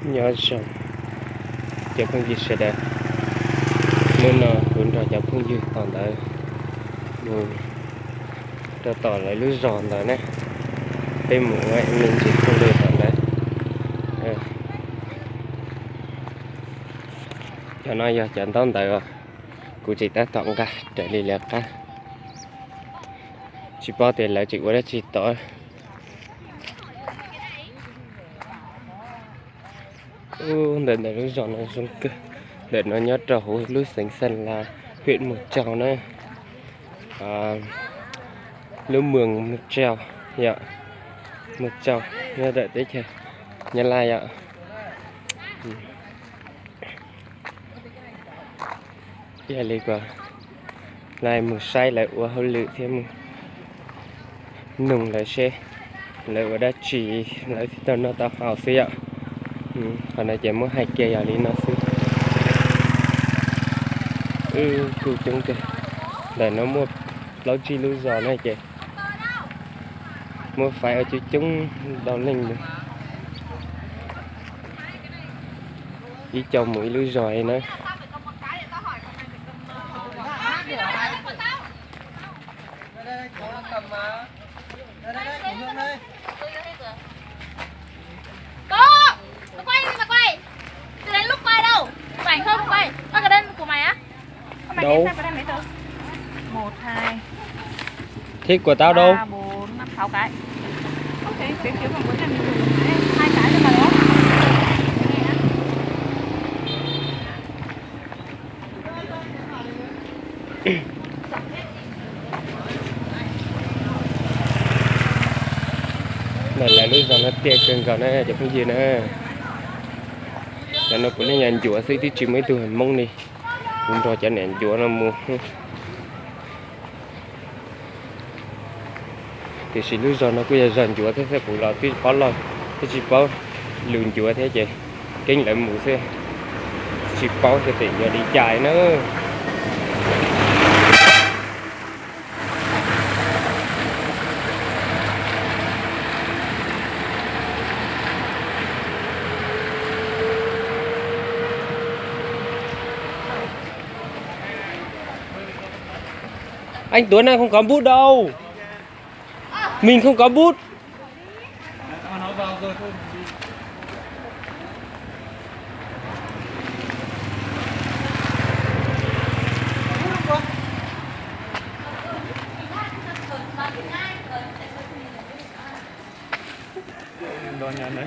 nhớ rằng chợ không gì sẽ đẹp nên là cũng ra chợ không gì toàn tại cho tỏ lại lưới giòn rồi nè bên mũ ấy mình chỉ không được toàn đấy cho nó giờ trận tóm tại rồi cụ chỉ ta tổng cả để đi lẹt cả chỉ bao tiền lại chỉ có đấy chỉ tỏi để lưới giòn này xuống cơ để nó nhớ trâu lưới xanh xanh là huyện Mộc Châu này lưới mường Mộc Châu dạ Mộc Châu nhớ đợi tới chưa nhân lai ạ giờ đi qua lại một say lại qua hơi lự thêm nung lại xe lại ở đây chỉ lại thì nó tao hào xí ạ còn này chỉ mới hai kia giờ đi nó xí cứ chung kì để nó một lâu chi lưu giò này chị mua phải ở chỗ chúng đào linh được chỉ cho mũi lưu giò này nữa đâu 1, 2 thiết của tao đâu 3, 4, 5, 6 cái. Ok, phía trước còn 4 này mình dùng 2 cái thôi mà đó. này là lúc giờ nó tiệt cần còn này chụp cái gì nữa là nó cũng lên nhà chùa xây tí chỉ mấy tuổi mông đi cũng cho trả nền chùa nó mua thì chỉ lúc giờ nó cứ dần chùa thế sẽ cũng là cái có lo cái chỉ bao lường chùa thế chị kinh lại mù xe chỉ bao thì tiền giờ đi chạy nữa anh Tuấn này không có bút đâu mình không có bút đo nhà đấy